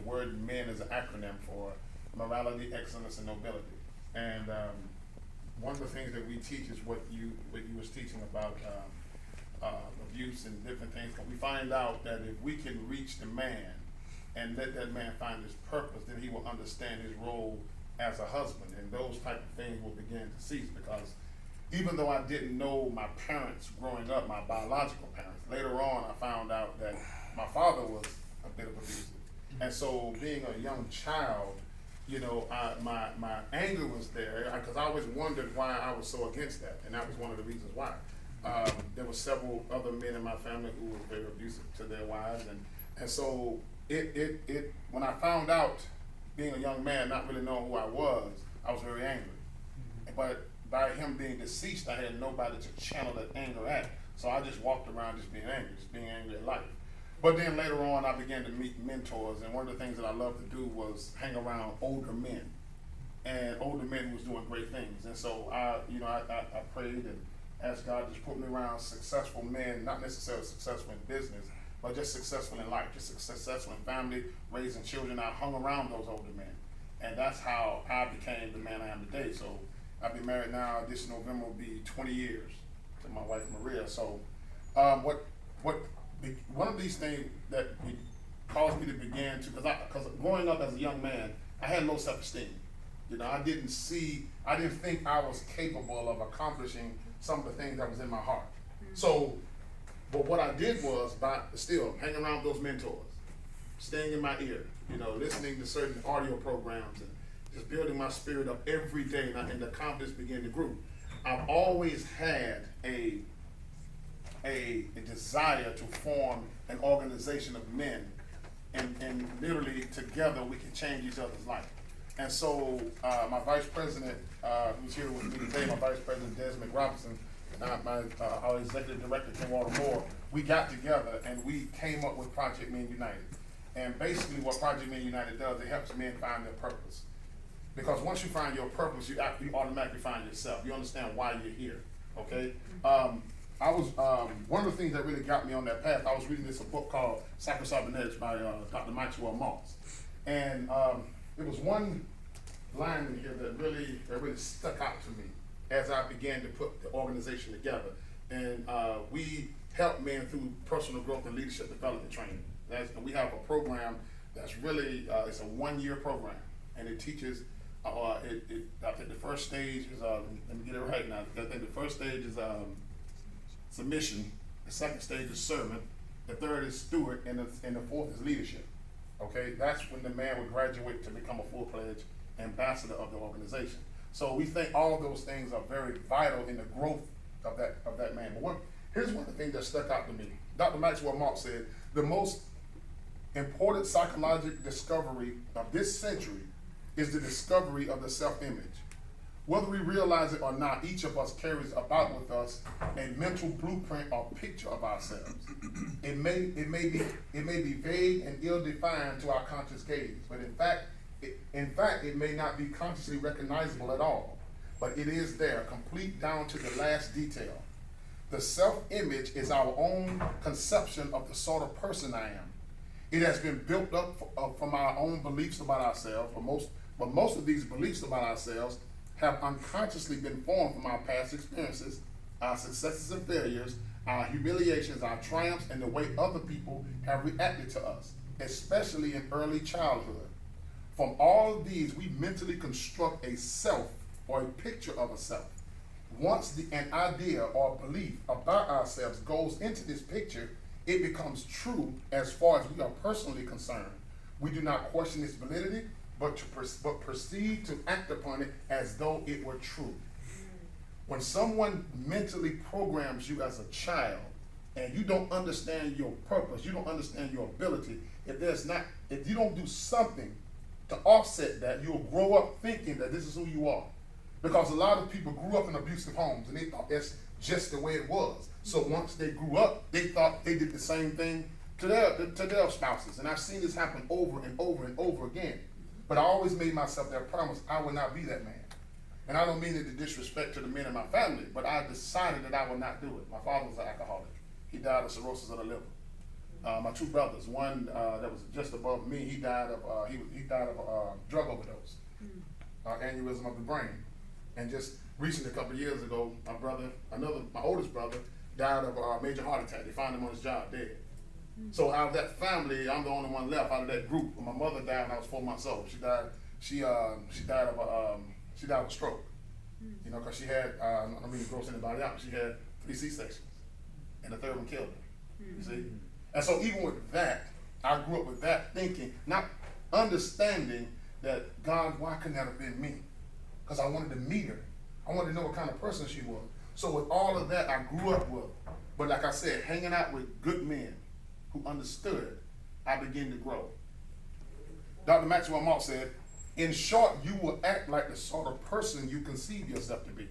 word MEN is an acronym for morality, excellence, and nobility. And one of the things that we teach is what you was teaching about abuse and different things. But we find out that if we can reach the man and let that man find his purpose, then he will understand his role as a husband, and those type of things will begin to cease. Because even though I didn't know my parents growing up, my biological parents, later on I found out that my father was a bit of abusive. And so being a young child, you know, my anger was there, because I always wondered why I was so against that, and that was one of the reasons why. There were several other men in my family who were very abusive to their wives, and so it when I found out, being a young man, not really knowing who I was very angry. But by him being deceased, I had nobody to channel that anger at, so I just walked around just being angry at life. But then later on, I began to meet mentors, and one of the things that I loved to do was hang around older men, and older men who was doing great things. And so I prayed and asked God to just put me around successful men, not necessarily successful in business, but just successful in life, just successful in family, raising children. I hung around those older men, and that's how I became the man I am today. So I've been married now. This November will be 20 years to my wife Maria. So one of these things that caused me to begin to, because growing up as a young man, I had low self-esteem. You know, I didn't think I was capable of accomplishing some of the things that was in my heart. So, but what I did was, by still hanging around those mentors, staying in my ear, you know, listening to certain audio programs, and just building my spirit up every day, and the confidence began to grow. I've always had a desire to form an organization of men, and literally together we can change each other's life. And so my vice president, who's here with me today, my vice president Desmond Robinson, and our executive director Kim Moore, we got together and we came up with Project Men United. And basically what Project Men United does, it helps men find their purpose. Because once you find your purpose, you automatically find yourself. You understand why you're here, okay? I was, one of the things that really got me on that path, I was reading a book called Psycho-Cybernetics by Dr. Maxwell Maltz. And there was one line in here that really stuck out to me as I began to put the organization together. And we help men through personal growth and leadership development training. We have a program that's really, it's a 1-year program, and it teaches, I think the first stage is, let me get it right now, I think the first stage is submission, the second stage is servant, the third is steward, and the fourth is leadership. Okay, that's when the man would graduate to become a full-fledged ambassador of the organization. So we think all of those things are very vital in the growth of that man. But here's one of the things that stuck out to me. Dr. Maxwell Maltz said, the most important psychological discovery of this century is the discovery of the self-image. Whether we realize it or not, each of us carries about with us a mental blueprint or picture of ourselves. It may be vague and ill-defined to our conscious gaze, but in fact, it may not be consciously recognizable at all. But it is there, complete down to the last detail. The self-image is our own conception of the sort of person I am. It has been built up from our own beliefs about ourselves, but most of these beliefs about ourselves have unconsciously been formed from our past experiences, our successes and failures, our humiliations, our triumphs, and the way other people have reacted to us, especially in early childhood. From all of these, we mentally construct a self or a picture of a self. Once an idea or belief about ourselves goes into this picture, it becomes true as far as we are personally concerned. We do not question its validity, but proceed to act upon it as though it were true. When someone mentally programs you as a child and you don't understand your purpose, you don't understand your ability, if you don't do something to offset that, you'll grow up thinking that this is who you are. Because a lot of people grew up in abusive homes and they thought that's just the way it was. So once they grew up, they thought they did the same thing to their spouses. And I've seen this happen over and over and over again. But I always made myself that promise, I will not be that man. And I don't mean it to disrespect to the men in my family, but I decided that I would not do it. My father was an alcoholic. He died of cirrhosis of the liver. My two brothers, one that was just above me, he died of he died of drug overdose, aneurysm of the brain. And just recently, a couple of years ago, my oldest brother, died of a major heart attack. They found him on his job dead. So out of that family, I'm the only one left out of that group. When my mother died when I was 4 months old. She died. She died of a stroke. You know, because she had I don't mean to gross anybody out. But she had 3 C-sections, and the third one killed her. You see. And so even with that, I grew up with that thinking, not understanding that God, why couldn't that have been me? Because I wanted to meet her. I wanted to know what kind of person she was. So with all of that, I grew up with. But like I said, hanging out with good men who understood, I began to grow. Dr. Maxwell Maltz said, in short, you will act like the sort of person you conceive yourself to be.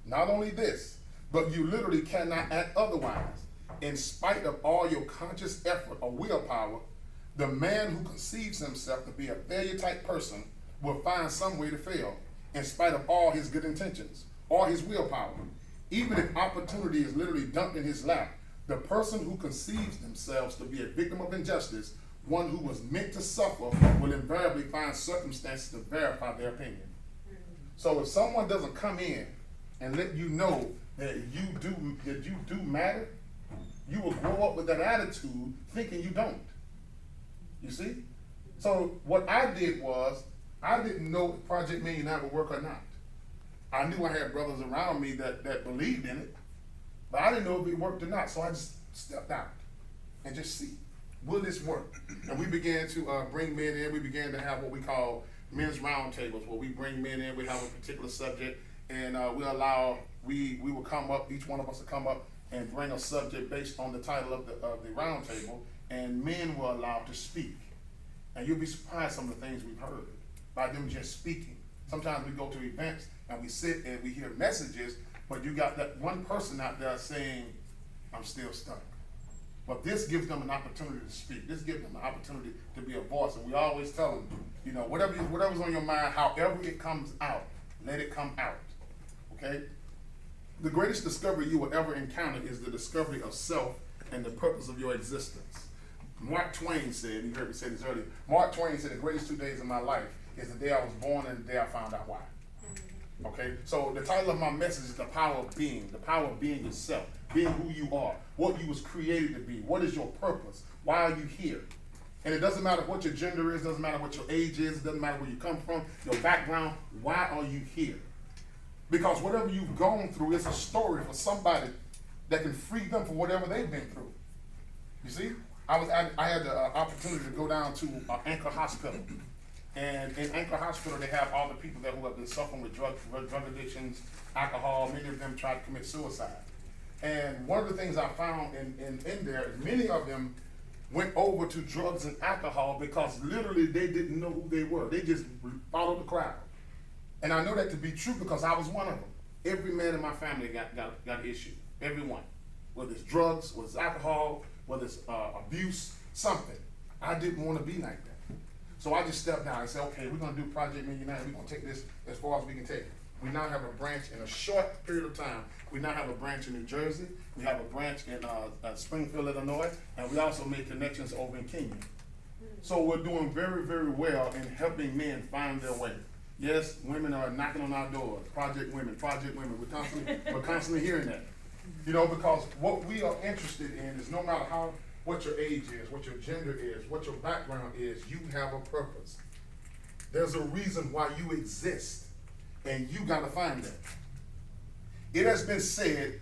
Not only this, but you literally cannot act otherwise. In spite of all your conscious effort or willpower, the man who conceives himself to be a failure type person will find some way to fail, in spite of all his good intentions, or his willpower. Even if opportunity is literally dumped in his lap, the person who conceives themselves to be a victim of injustice, one who was meant to suffer, will invariably find circumstances to verify their opinion. So if someone doesn't come in and let you know that you do matter, you will grow up with that attitude thinking you don't. You see? So what I did was, I didn't know if Project Millionaire would work or not. I knew I had brothers around me that believed in it, but I didn't know if it worked or not. So I just stepped out and just see, will this work? And we began to bring men in. We began to have what we call men's roundtables, where we bring men in, we have a particular subject, and we will come up, each one of us will come up and bring a subject based on the title of the roundtable, and men were allowed to speak. And you'll be surprised some of the things we've heard by them just speaking. Sometimes we go to events and we sit and we hear messages, but you got that one person out there saying, I'm still stuck. But this gives them an opportunity to speak. This gives them an opportunity to be a voice. And we always tell them, you know, whatever's on your mind, however it comes out, let it come out. Okay? The greatest discovery you will ever encounter is the discovery of self and the purpose of your existence. Mark Twain said, you heard me say this earlier, Mark Twain said the greatest 2 days of my life is the day I was born and the day I found out why. Okay, so the title of my message is the power of being yourself, being who you are, what you was created to be, what is your purpose, why are you here? And it doesn't matter what your gender is, doesn't matter what your age is, it doesn't matter where you come from, your background, why are you here? Because whatever you've gone through is a story for somebody that can free them from whatever they've been through. You see, I had the opportunity to go down to Anchor Hospital. And in Anchor Hospital, they have all the people who have been suffering with drug addictions, alcohol. Many of them tried to commit suicide. And one of the things I found in there is many of them went over to drugs and alcohol because literally they didn't know who they were. They just followed the crowd. And I know that to be true because I was one of them. Every man in my family got an issue. Every one. Whether it's drugs, whether it's alcohol, whether it's abuse, something. I didn't want to be like that. So I just stepped down and said, okay, we're going to do Project Millionaire. We're going to take this as far as we can take it. We now have a branch in a short period of time. We now have a branch in New Jersey. We have a branch in Springfield, Illinois. And we also make connections over in Kenya. So we're doing very, very well in helping men find their way. Yes, women are knocking on our doors. Project women, Project women. We're constantly hearing that. You know, because what we are interested in is no matter what your age is, what your gender is, what your background is, you have a purpose. There's a reason why you exist, and you got to find that. It has been said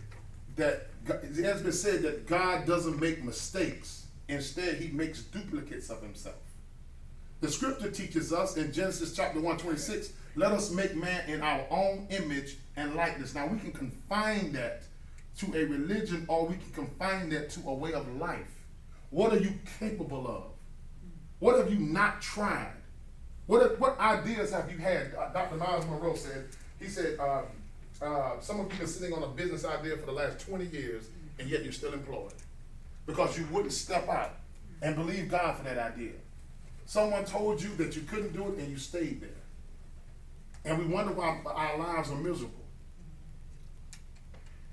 that God doesn't make mistakes. Instead, he makes duplicates of himself. The scripture teaches us in Genesis chapter 1:26, let us make man in our own image and likeness. Now, we can confine that to a religion, or we can confine that to a way of life. What are you capable of? What have you not tried? What ideas have you had? Dr. Miles Monroe said, some of you have been sitting on a business idea for the last 20 years, and yet you're still employed. Because you wouldn't step out and believe God for that idea. Someone told you that you couldn't do it, and you stayed there. And we wonder why our lives are miserable.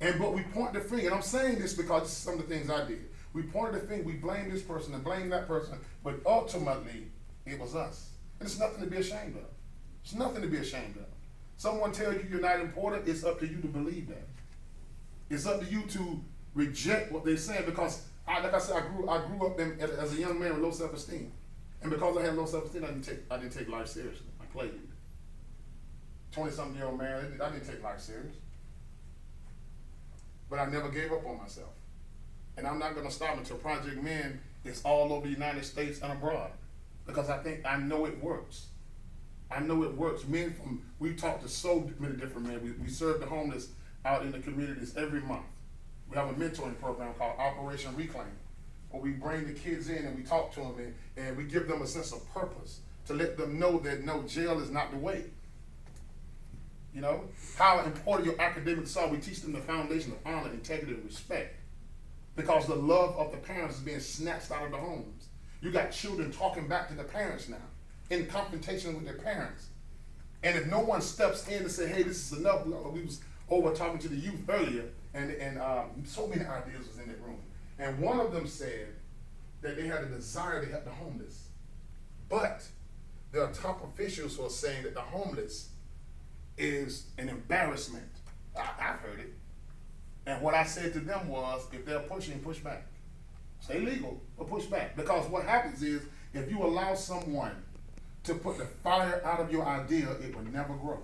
But we point the finger, and I'm saying this because this is some of the things I did. We pointed the finger, we blamed this person and blamed that person, but ultimately, it was us. And it's nothing to be ashamed of. It's nothing to be ashamed of. Someone tells you you're not important, it's up to you to believe that. It's up to you to reject what they're saying, because, like I said, I grew up as a young man with low self-esteem. And because I had low self-esteem, I didn't take life seriously. I played it. 20-something-year-old man, I didn't take life serious. But I never gave up on myself. And I'm not going to stop until Project Men is all over the United States and abroad. Because I know it works. I know it works. We talk to so many different men. We serve the homeless out in the communities every month. We have a mentoring program called Operation Reclaim, where we bring the kids in and we talk to them and we give them a sense of purpose to let them know that no, jail is not the way. You know, how important your academics are. We teach them the foundation of honor, integrity, and respect. Because the love of the parents is being snatched out of the homes. You got children talking back to the parents now, in confrontation with their parents. And if no one steps in and say, hey, this is enough, we was over talking to the youth earlier, and so many ideas was in that room. And one of them said that they had a desire to help the homeless. But there are top officials who are saying that the homeless is an embarrassment. I've heard it. And what I said to them was, if they're pushing, push back. Stay legal, but push back. Because what happens is, if you allow someone to put the fire out of your idea, it will never grow.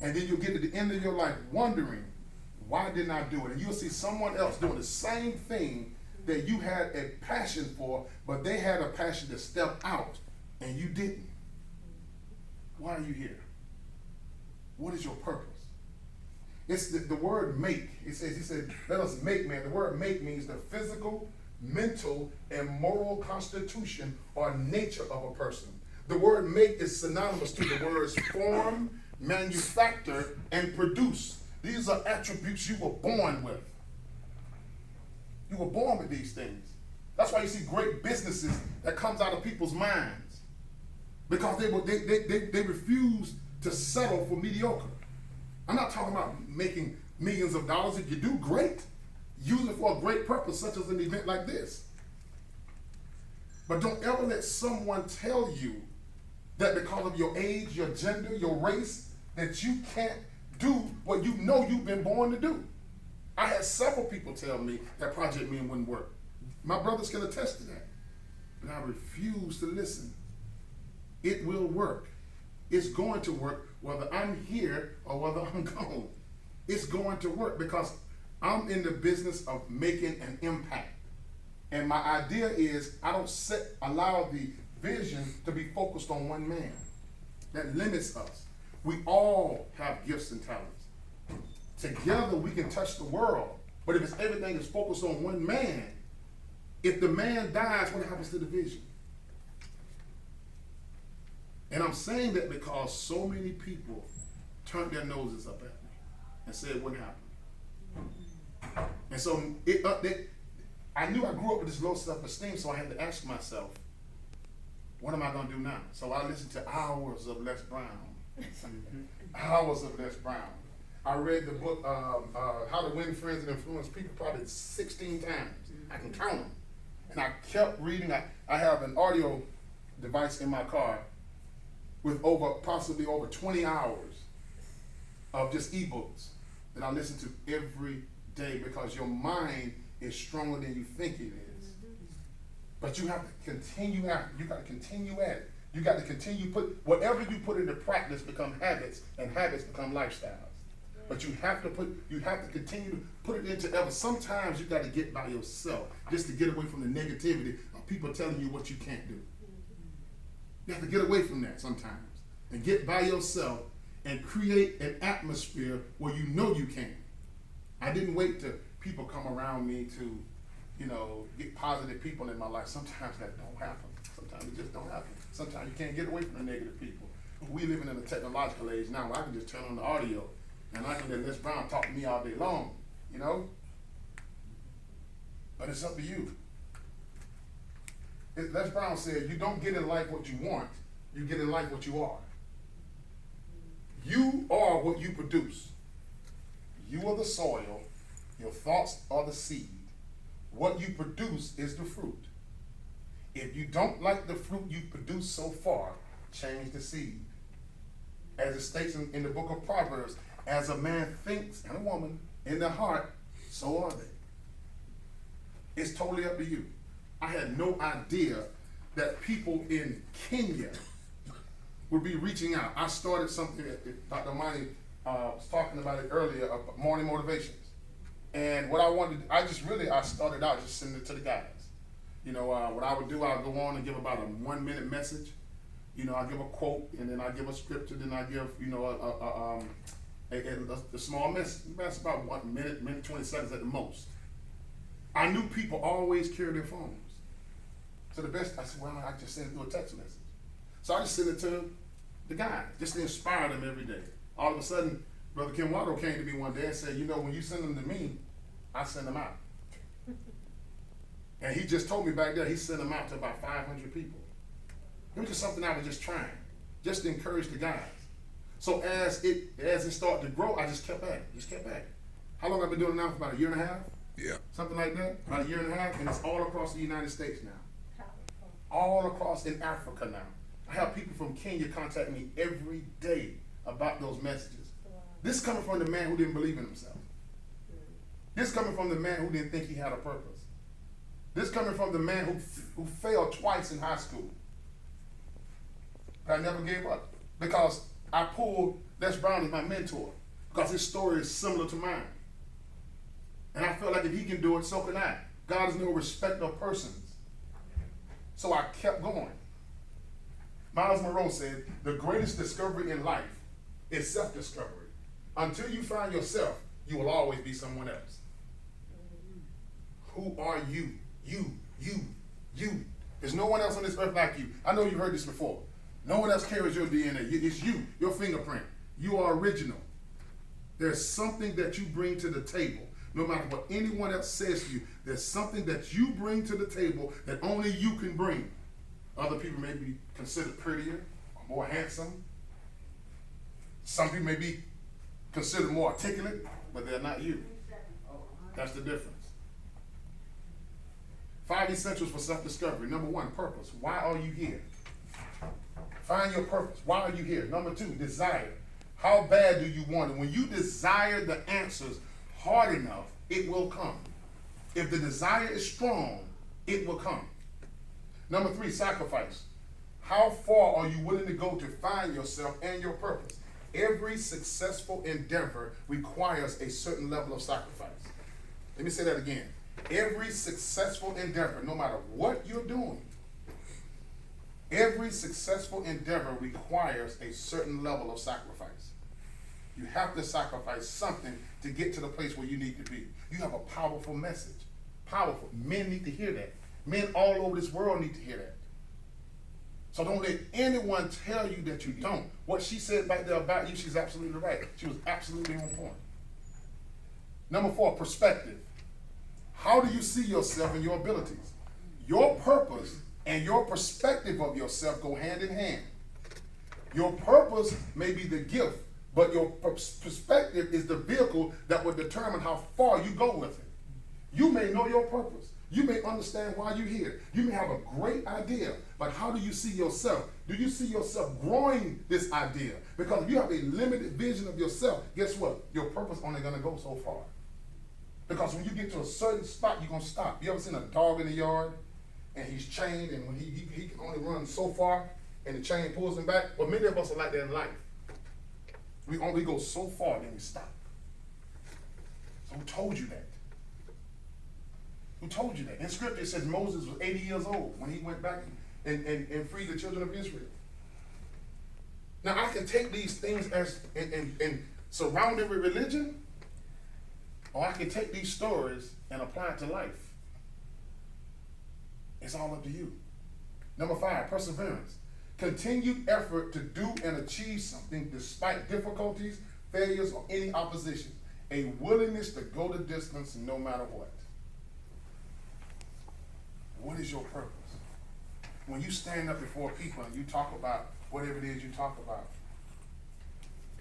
And then you'll get to the end of your life wondering, why didn't I do it? And you'll see someone else doing the same thing that you had a passion for, but they had a passion to step out, and you didn't. Why are you here? What is your purpose? It's the word make. He said, let us make man. The word make means the physical, mental, and moral constitution or nature of a person. The word make is synonymous to the words form, manufacture, and produce. These are attributes you were born with. You were born with these things. That's why you see great businesses that comes out of people's minds. Because they refuse to settle for mediocre. I'm not talking about making millions of dollars. If you do, great. Use it for a great purpose, such as an event like this. But don't ever let someone tell you that because of your age, your gender, your race, that you can't do what you know you've been born to do. I had several people tell me that Project Men wouldn't work. My brothers can attest to that. But I refuse to listen. It will work. It's going to work whether I'm here or whether I'm gone. It's going to work because I'm in the business of making an impact. And my idea is I don't allow the vision to be focused on one man. That limits us. We all have gifts and talents. Together we can touch the world. But if everything is focused on one man, if the man dies, what happens to the vision? And I'm saying that because so many people turned their noses up at me and said, what happened? And so I knew I grew up with this low self-esteem, so I had to ask myself, what am I going to do now? So I listened to hours of Les Brown. Hours of Les Brown. I read the book, How to Win Friends and Influence People, probably 16 times. I can count them. And I kept reading. I have an audio device in my car with possibly over 20 hours of just ebooks that I listen to every day, because your mind is stronger than you think it is. But you have to continue at it. You got to continue at it. You got to continue whatever you put into practice become habits, and habits become lifestyles. But you have to continue to put it into effort. Sometimes you got to get by yourself just to get away from the negativity of people telling you what you can't do. You have to get away from that sometimes and get by yourself and create an atmosphere where you know you can. I didn't wait till people come around me to, get positive people in my life. Sometimes that don't happen. Sometimes it just don't happen. Sometimes you can't get away from the negative people. We living in a technological age now where I can just turn on the audio and I can let Les Brown talk to me all day long, But it's up to you. Les Brown said, you don't get in life what you want, you get in life what you are. You are what you produce. You are the soil, your thoughts are the seed. What you produce is the fruit. If you don't like the fruit you produced so far, change the seed. As it states in the book of Proverbs, as a man thinks, and a woman, in their heart, so are they. It's totally up to you. I had no idea that people in Kenya would be reaching out. I started something that Dr. Monty was talking about it earlier, of morning motivations. And what I wanted, I started out just sending it to the guys. You know, what I would do, I'll go on and give about a 1 minute message. You know, I give a quote, and then I give a scripture, then I give, you know, a small message. That's about 1 minute, 20 seconds at the most. I knew people always carry their phones. So the best, I said, well, I just send it through a text message. So I just sent it to the guys, just to inspire them every day. All of a sudden, Brother Kim Waddle came to me one day and said, you know, when you send them to me, I send them out. And he just told me back there, he sent them out to about 500 people. It was just something I was just trying, just to encourage the guys. So as it started to grow, I just kept at it, How long have I been doing it now? For about a year and a half? Yeah. Something like that, about a year and a half, and it's all across the United States now. All across in Africa now. I have people from Kenya contact me every day about those messages. This coming from the man who didn't believe in himself. This coming from the man who didn't think he had a purpose. This coming from the man who failed twice in high school. But I never gave up because I pulled Les Brown as my mentor because his story is similar to mine. And I felt like if he can do it, so can I. God is no respecter of persons. So I kept going. Miles Monroe said, the greatest discovery in life is self-discovery. Until you find yourself, you will always be someone else. Who are you? You. There's no one else on this earth like you. I know you've heard this before. No one else carries your DNA. It's you, your fingerprint. You are original. There's something that you bring to the table. No matter what anyone else says to you, there's something that you bring to the table that only you can bring. Other people may be considered prettier or more handsome. Some people may be considered more articulate, but they're not you. That's the difference. 5 essentials for self-discovery. Number 1, purpose. Why are you here? Find your purpose. Why are you here? Number 2, desire. How bad do you want it? When you desire the answers hard enough, it will come. If the desire is strong, it will come. Number 3, sacrifice. How far are you willing to go to find yourself and your purpose? Every successful endeavor requires a certain level of sacrifice. Let me say that again. Every successful endeavor, no matter what you're doing, every successful endeavor requires a certain level of sacrifice. You have to sacrifice something to get to the place where you need to be. You have a powerful message. Powerful. Men need to hear that. Men all over this world need to hear that. So don't let anyone tell you that you don't. What she said back there about you, she's absolutely right. She was absolutely on point. Number 4, perspective. How do you see yourself and your abilities? Your purpose and your perspective of yourself go hand in hand. Your purpose may be the gift, but your perspective is the vehicle that will determine how far you go with it. You may know your purpose. You may understand why you're here. You may have a great idea, but how do you see yourself? Do you see yourself growing this idea? Because if you have a limited vision of yourself, guess what? Your purpose only going to go so far. Because when you get to a certain spot, you're going to stop. You ever seen a dog in the yard and he's chained and when he can only run so far and the chain pulls him back? Well, many of us are like that in life. We only go so far, then we stop. So who told you that? Who told you that? In scripture it says Moses was 80 years old when he went back and freed the children of Israel. Now I can take these things as and surround it with religion, or I can take these stories and apply it to life. It's all up to you. Number 5, perseverance. Continued effort to do and achieve something despite difficulties, failures, or any opposition. A willingness to go the distance no matter what. What is your purpose? When you stand up before people and you talk about whatever it is you talk about,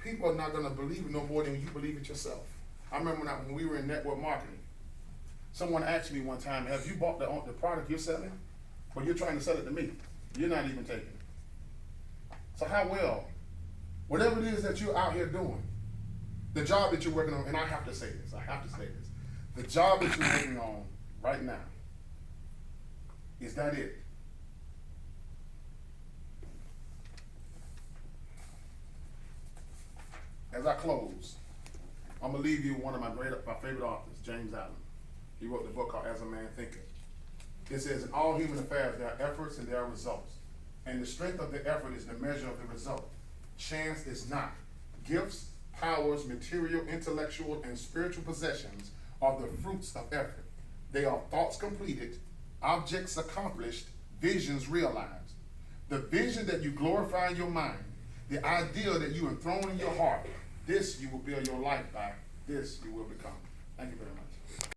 people are not going to believe it no more than you believe it yourself. I remember when we were in network marketing. Someone asked me one time, have you bought the product you're selling? Or you're trying to sell it to me? You're not even taking it. So how well, whatever it is that you're out here doing, the job that you're working on, and I have to say this, the job that you're working on right now, is that it? As I close, I'm gonna leave you one of my favorite authors, James Allen. He wrote the book called As a Man Thinketh. It says, in all human affairs, there are efforts and there are results. And the strength of the effort is the measure of the result. Chance is not. Gifts, powers, material, intellectual, and spiritual possessions are the fruits of effort. They are thoughts completed, objects accomplished, visions realized. The vision that you glorify in your mind, the ideal that you enthrone in your heart, this you will build your life by, this you will become. Thank you very much.